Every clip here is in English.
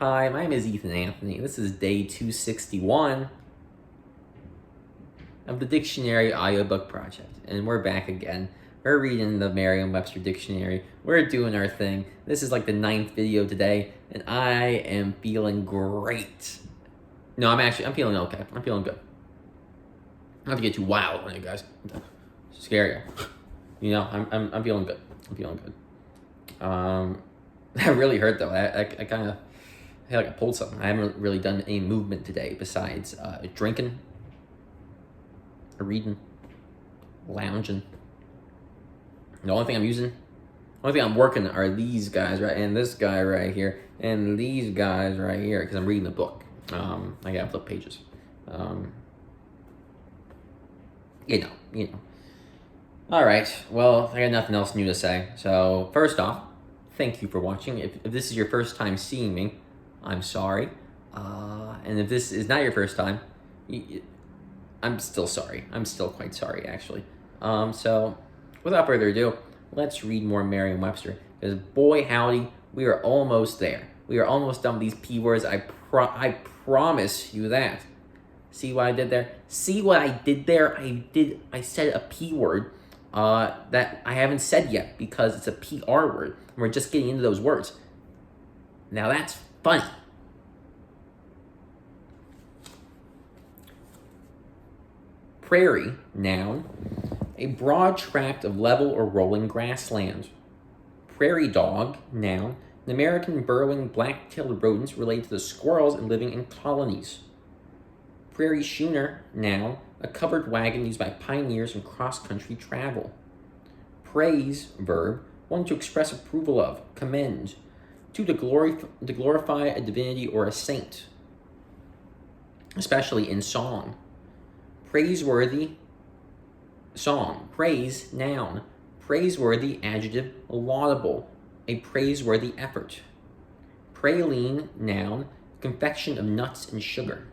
Hi, my name is Ethan Anthony. This is day 261 of the Dictionary Audiobook Project, and we're back again. We're reading the Merriam-Webster Dictionary. We're doing our thing. This is like the 9th video today, and I am feeling great. No, I'm feeling okay. I'm feeling good. I don't have to get too wild on you guys. Scary. You know, I'm feeling good. I'm feeling good. That really hurt though. I kind of feel like I pulled something. I haven't really done any movement today besides drinking, reading, lounging. The only thing I'm working are these guys, right? And this guy right here, and these guys right here, because I'm reading the book. I gotta flip pages. You know. All right, well, I got nothing else new to say. So first off, thank you for watching. If this is your first time seeing me, I'm sorry. And if this is not your first time, I'm still sorry. I'm still quite sorry, actually. So without further ado, let's read more Merriam-Webster. Because boy howdy, we are almost there. We are almost done with these P words. I promise you that. See what I did there? See what I did there? I said a P word that I haven't said yet because it's a PR word. We're just getting into those words. Now that's funny. Prairie, noun, a broad tract of level or rolling grassland. Prairie dog, noun, an American burrowing black-tailed rodent related to the squirrels and living in colonies. Prairie schooner, noun, a covered wagon used by pioneers in cross-country travel. Praise, verb, one to express approval of, commend, to glorify a divinity or a saint, especially in song. Praiseworthy, song. Praise, noun. Praiseworthy, adjective, laudable, a praiseworthy effort. Praline, noun, confection of nuts and sugar.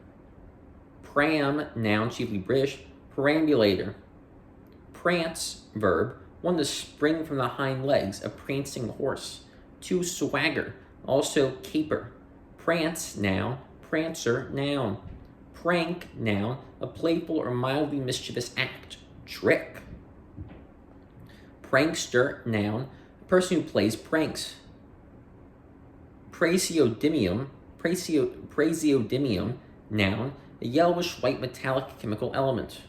Pram, noun, chiefly British, perambulator. Prance, verb, one to spring from the hind legs, a prancing horse. To swagger, also caper. Prance, noun, prancer, noun. Prank, noun, a playful or mildly mischievous act. Trick. Prankster, noun, a person who plays pranks. Praseodymium, noun, a yellowish white metallic chemical element.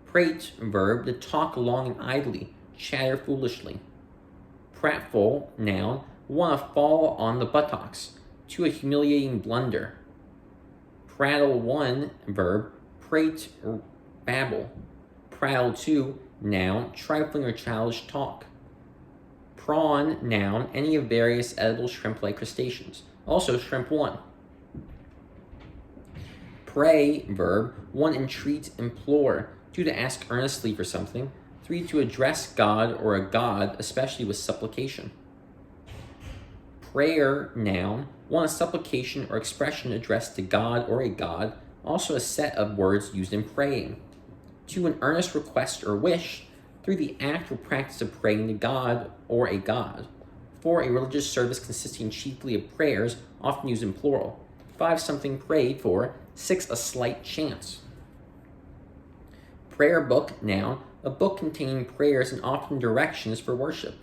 Prate, verb, to talk long and idly, chatter foolishly. Pratful, noun, one to fall on the buttocks, to a humiliating blunder. Prattle one, verb, prate or babble. Prattle two, noun, trifling or childish talk. Prawn, noun, any of various edible shrimp-like crustaceans. Also shrimp one. Pray, verb, one entreat, implore. Two, to ask earnestly for something. Three, to address God or a god, especially with supplication. Prayer, noun, one a supplication or expression addressed to God or a god, also a set of words used in praying. Two, an earnest request or wish. Three, the act or practice of praying to God or a god. Four, a religious service consisting chiefly of prayers, often used in plural. Five, something prayed for. Six, a slight chance. Prayer book, noun, a book containing prayers and often directions for worship.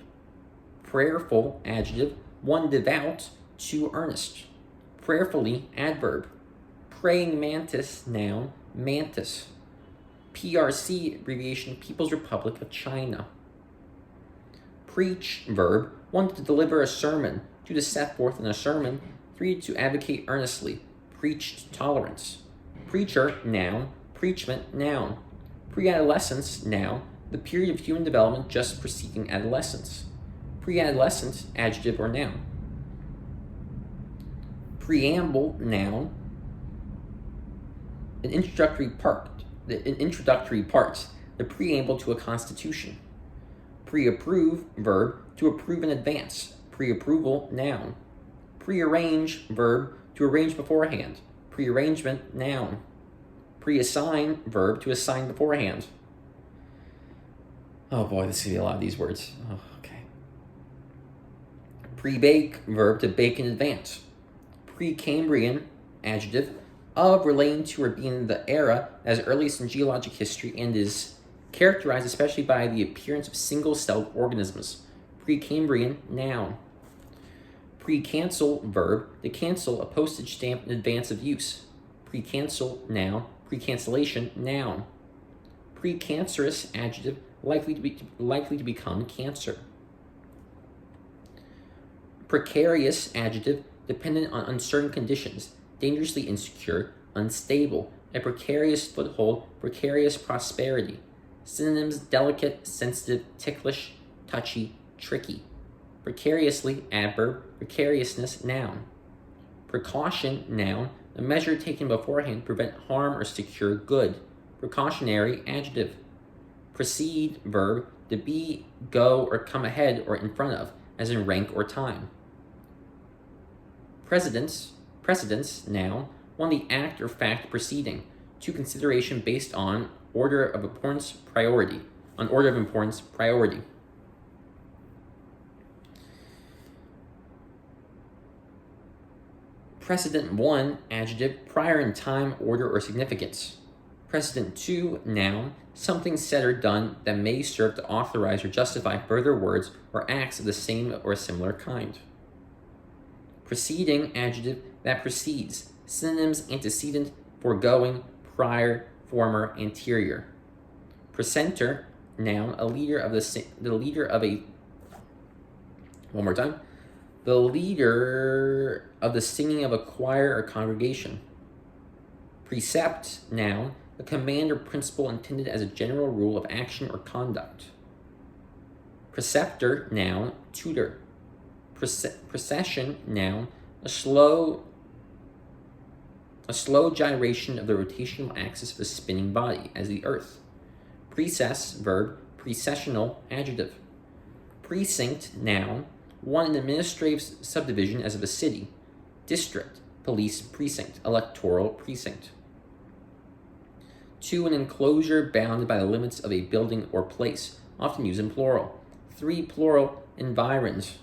Prayerful, adjective, one devout, two earnest. Prayerfully, adverb. Praying mantis, noun, mantis. PRC, abbreviation, People's Republic of China. Preach, verb, one to deliver a sermon, two to set forth in a sermon, three to advocate earnestly, preach tolerance. Preacher, noun, preachment, noun. Pre-adolescence, noun, the period of human development just preceding adolescence. Pre-adolescent, adjective or noun. Preamble, noun, an introductory part, the preamble to a constitution. Pre-approve, verb, to approve in advance. Pre-approval, noun. Pre-arrange, verb, to arrange beforehand. Pre-arrangement, noun. Pre-assign, verb, to assign beforehand. Oh boy, this is going to be a lot of these words. Okay. Pre-bake, verb, to bake in advance. Precambrian, adjective, of relating to or being the era as earliest in geologic history and is characterized especially by the appearance of single-celled organisms. Precambrian, noun. Precancel, verb, to cancel a postage stamp in advance of use. Precancel, noun. Precancellation, noun. Precancerous, adjective, likely to become cancer. Precarious, adjective, dependent on uncertain conditions, dangerously insecure, unstable, a precarious foothold, precarious prosperity. Synonyms: delicate, sensitive, ticklish, touchy, tricky. Precariously, adverb, precariousness, noun. Precaution, noun, a measure taken beforehand to prevent harm or secure good. Precautionary, adjective. Precede, verb, to be, go, or come ahead or in front of, as in rank or time. Precedence, noun, one the act or fact preceding, to consideration based on order of importance, priority. Precedent 1, adjective, prior in time, order, or significance. Precedent 2, noun, something said or done that may serve to authorize or justify further words or acts of the same or similar kind. Preceding, adjective, that precedes. Synonyms: antecedent, foregoing, prior, former, anterior. Precentor, noun, the leader of the singing of a choir or congregation. Precept, noun, a command or principle intended as a general rule of action or conduct. Preceptor, noun, tutor. Precession, noun, a slow gyration of the rotational axis of a spinning body, as the earth. Precess, verb, precessional, adjective. Precinct, noun, one administrative subdivision as of a city. District, police precinct, electoral precinct. 2, an enclosure bounded by the limits of a building or place, often used in plural. 3, plural, environs.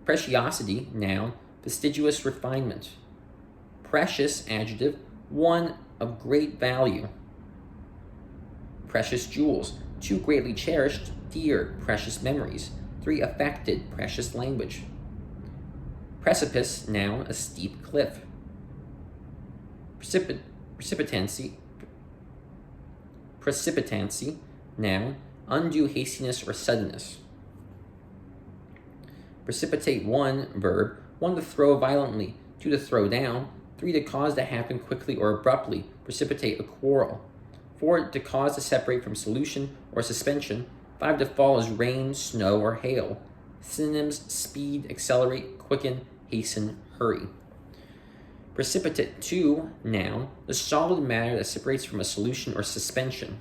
Preciosity, noun, fastidious refinement. Precious, adjective, one of great value. Precious jewels, 2, greatly cherished, dear, precious memories. 3, affected, precious language. Precipice, noun, a steep cliff. Precipitancy, noun, undue hastiness or suddenness. Precipitate, 1, verb, 1 to throw violently, 2 to throw down, 3 to cause to happen quickly or abruptly, precipitate a quarrel. 4 to cause to separate from solution or suspension. 5 to fall as rain, snow, or hail. Synonyms: speed, accelerate, quicken, hasten, hurry. Precipitate, 2, noun, the solid matter that separates from a solution or suspension.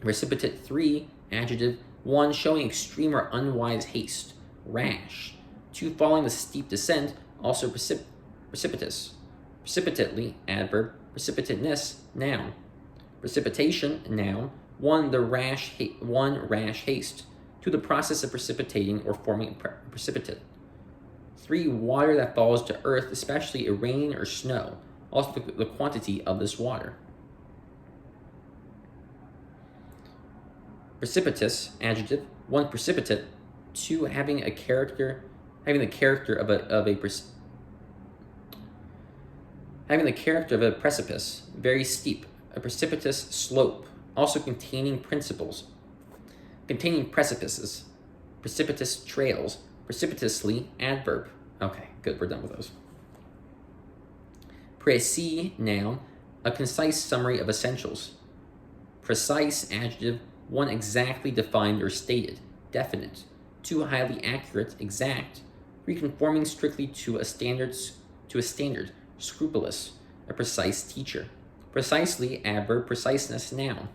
Precipitate, 3, adjective, 1 showing extreme or unwise haste. Rash. 2 following the steep descent, also precipitous. Precipitately, adverb, precipitateness, noun. Precipitation, noun, 1 rash haste. 2 the process of precipitating or forming precipitate. 3 water that falls to earth, especially rain or snow, also the quantity of this water. Precipitous, adjective, 1 precipitate, 2 having the character of a precipice, very steep, a precipitous slope, also containing precipices, precipitous trails, precipitously, adverb. Okay, good, we're done with those. Précis, noun, a concise summary of essentials. Precise, adjective, 1 exactly defined or stated, definite. 2 highly accurate, exact. 3 conforming strictly to a standard, scrupulous, a precise teacher. Precisely, adverb, preciseness, noun.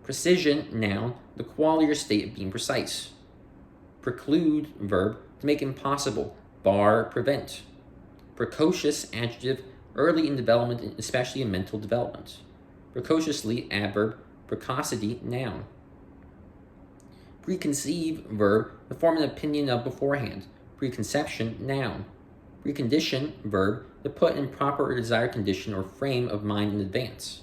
Precision, noun, the quality or state of being precise. Preclude, verb, to make impossible, bar, prevent. Precocious, adjective, early in development, especially in mental development. Precociously, adverb, precocity, noun. Preconceive, verb, to form an opinion of beforehand. Preconception, noun. Precondition, verb, to put in proper or desired condition or frame of mind in advance.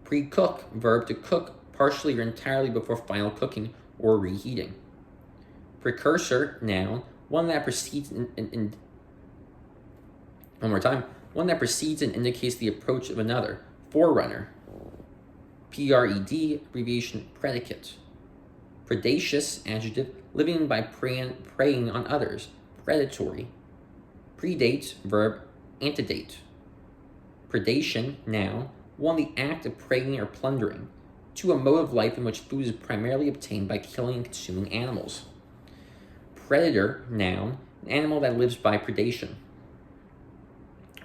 Pre-cook, verb, to cook partially or entirely before final cooking or reheating. Precursor, noun, one that precedes one more time. One that precedes and indicates the approach of another. Forerunner. PRED, abbreviation, predicate. Predaceous, adjective, living by preying on others. Predatory. Predate, verb, antedate. Predation, noun, one the act of preying or plundering, to a mode of life in which food is primarily obtained by killing and consuming animals. Predator, noun, an animal that lives by predation.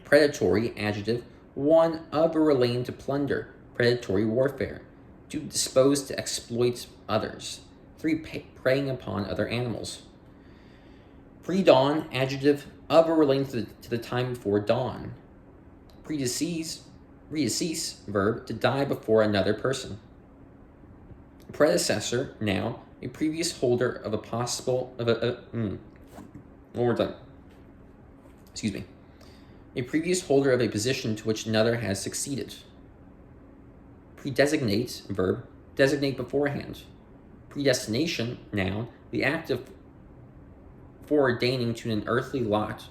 Predatory, adjective, one of or relating to plunder, predatory warfare, to dispose to exploit others. 3, preying upon other animals. Pre-dawn, adjective, of or relating to the time before dawn. Predecease, verb, to die before another person. Predecessor, noun, a previous holder of a possible, one more time. Excuse me. A previous holder of a position to which another has succeeded. Predesignate, verb, designate beforehand. Predestination, noun, the act of foreordaining to an earthly lot.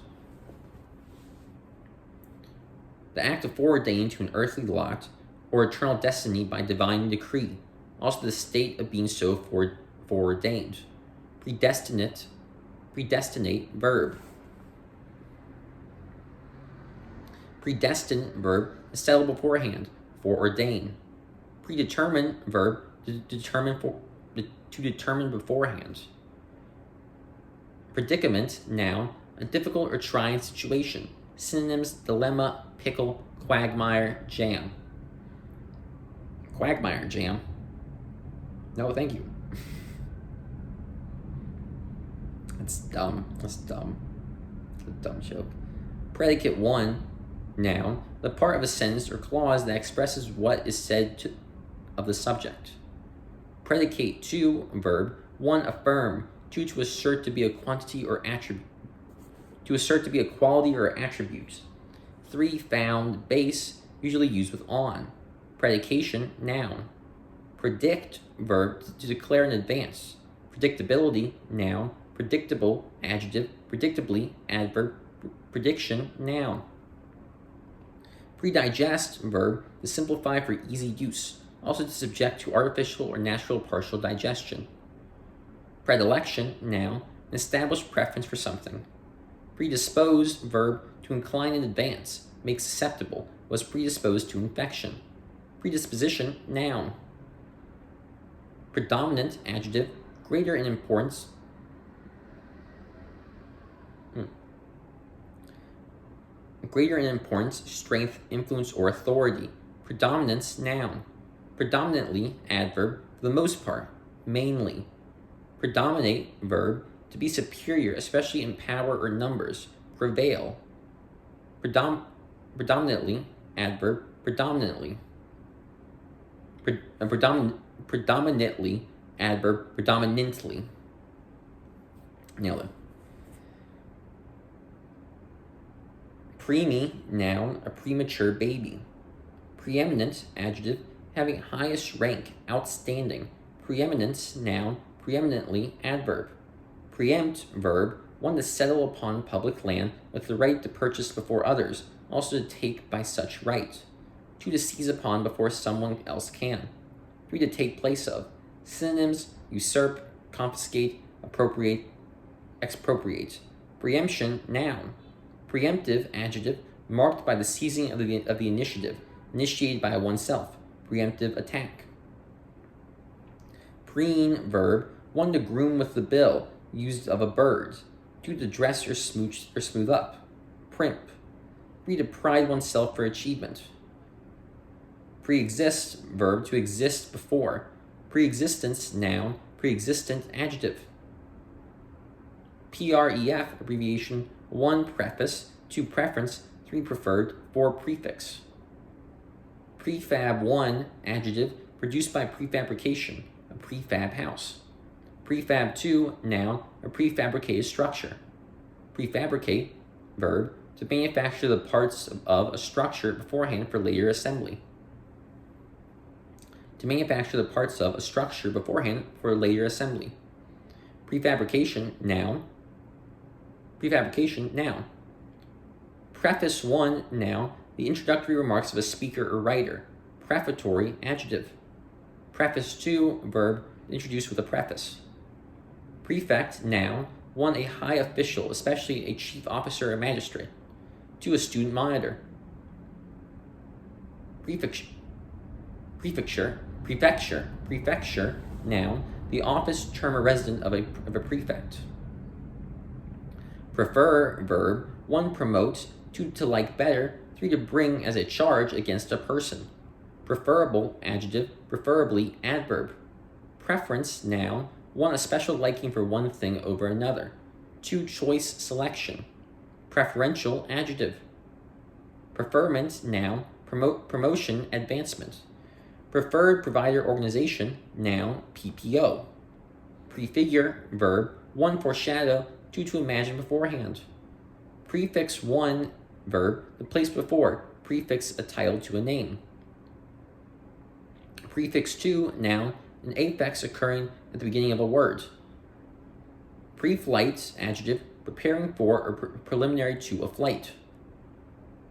The act of foreordaining to an earthly lot or eternal destiny by divine decree. Also the state of being so foreordained. Predestinate, verb. Predestined, verb, to settle beforehand, foreordain. Predetermine, verb, to determine beforehand. Predicament, noun, a difficult or trying situation. Synonyms: dilemma, pickle, quagmire, jam. Quagmire, jam? No, thank you. That's dumb. It's a dumb joke. Predicate 1, noun, the part of a sentence or clause that expresses what is said of the subject. Predicate 2, verb, 1, affirm, 2, to assert to be a quantity or attribute. To assert to be a quality or attribute. 3, found, base, usually used with on. Predication, noun. Predict, verb, to declare in advance. Predictability, noun. Predictable, adjective. Predictably, adverb. Prediction, noun. Predigest, verb, to simplify for easy use, also to subject to artificial or natural partial digestion. Predilection, noun, an established preference for something. Predisposed, verb, to incline in advance, make susceptible, was predisposed to infection. Predisposition, noun. Predominant, adjective, greater in importance. Greater in importance, strength, influence, or authority. Predominance, noun. Predominantly, adverb, for the most part, mainly. Predominate, verb, to be superior, especially in power or numbers. Prevail. Predominantly, adverb, predominantly. Predominantly, adverb, predominantly. Nailed it. Preemie, noun, a premature baby. Preeminent, adjective, having highest rank, outstanding. Preeminence, noun, preeminently, adverb. Preempt, verb, one to settle upon public land with the right to purchase before others, also to take by such right. 2, to seize upon before someone else can. 3, to take place of. Synonyms: usurp, confiscate, appropriate, expropriate. Preemption, noun. Preemptive, adjective, marked by the seizing of the initiative, initiated by oneself. Preemptive attack. Preen, verb, one to groom with the bill, used of a bird. 2, to dress or smooch or smooth up. Primp. 3, to pride oneself for achievement. Preexist, verb, to exist before. Preexistence, noun. Preexistent, adjective. PREF, abbreviation, 1, preface, 2, preference, 3, preferred, 4, prefix. Prefab 1, adjective, produced by prefabrication, a prefab house. Prefab 2, noun, a prefabricated structure. Prefabricate, verb, to manufacture the parts of a structure beforehand for later assembly. To manufacture the parts of a structure beforehand for later assembly. Prefabrication, noun. Prefabrication, noun. Preface 1, noun, the introductory remarks of a speaker or writer. Prefatory, adjective. Preface 2, verb, introduced with a preface. Prefect, noun, 1, a high official, especially a chief officer or magistrate. 2, a student monitor. Prefecture, noun, the office, term, or resident of a prefect. Prefer, verb, 1, promote, 2, to like better, 3, to bring as a charge against a person. Preferable, adjective, preferably, adverb. Preference, noun, 1, a special liking for one thing over another. 2, choice selection. Preferential, adjective. Preferment, noun, promotion, advancement. Preferred provider organization, noun, PPO. Prefigure, verb, 1, foreshadow, 2, to imagine beforehand. Prefix 1, verb, the place before, prefix a title to a name. Prefix 2, noun, an affix occurring at the beginning of a word. Pre-flight, adjective, preparing for or preliminary to a flight.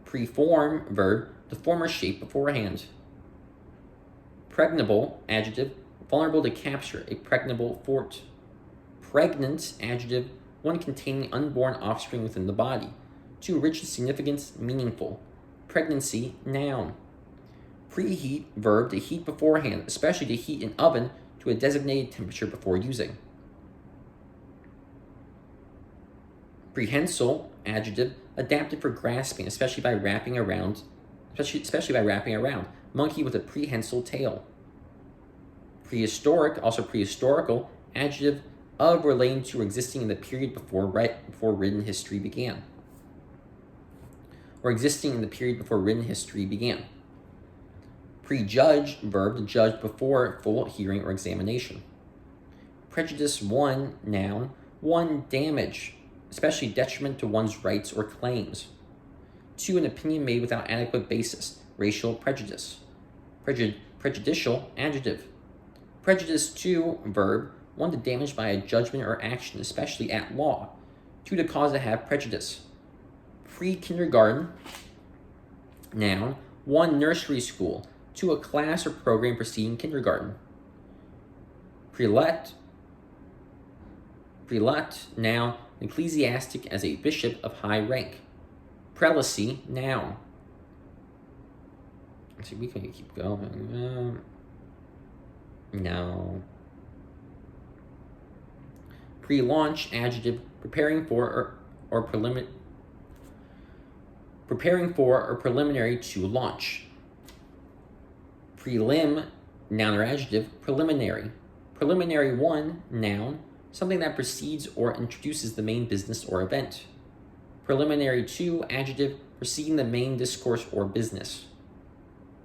Preform, verb, the form or shape beforehand. Pregnable, adjective, vulnerable to capture, a pregnable fort. Pregnant, adjective, 1, containing unborn offspring within the body. 2, rich in significance, meaningful. Pregnancy, noun. Preheat, verb, to heat beforehand, especially to heat an oven to a designated temperature before using. Prehensile, adjective, adapted for grasping, especially by wrapping around. Monkey with a prehensile tail. Prehistoric, also prehistorical, adjective, of relating to or existing in the period before written history began. Or existing in the period before written history began. Prejudge, verb, to judge before full hearing or examination. Prejudice 1, noun, 1, damage, especially detriment to one's rights or claims. 2, an opinion made without adequate basis, racial prejudice. Prejudicial, adjective. Prejudice 2, verb, 1, to damage by a judgment or action, especially at law. 2, to cause to have prejudice. Pre-kindergarten, noun, 1, nursery school, 2, a class or program preceding kindergarten. Prelate, noun, ecclesiastic as a bishop of high rank. Prelacy, noun. Let's see, we can keep going. No. Pre-launch, adjective, preparing for or preliminary to launch. Prelim, noun or adjective, preliminary. Preliminary 1, noun, something that precedes or introduces the main business or event. Preliminary 2, adjective, preceding the main discourse or business.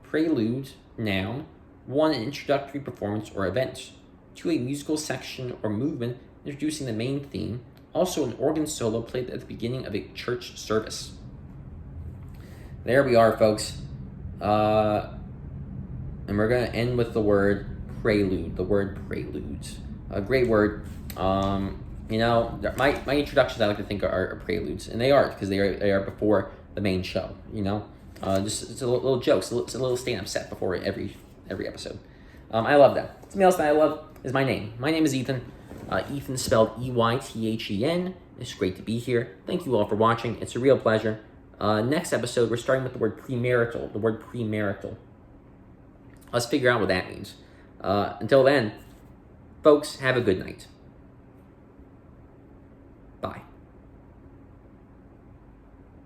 Prelude, noun, 1, an introductory performance or event. 2, a musical section or movement introducing the main theme, also an organ solo played at the beginning of a church service. There we are, folks. And we're going to end with the word prelude, preludes. A great word. My introductions I like to think are preludes, and they are, because they are before the main show, just it's a little jokes, it's a little stand-up set before every episode. I love that. Something else that I love is my name. My name is Ethan. Ethan spelled Eythen. It's great to be here. Thank you all for watching. It's a real pleasure. Next episode, we're starting with the word premarital. Let's figure out what that means. Until then, folks, have a good night.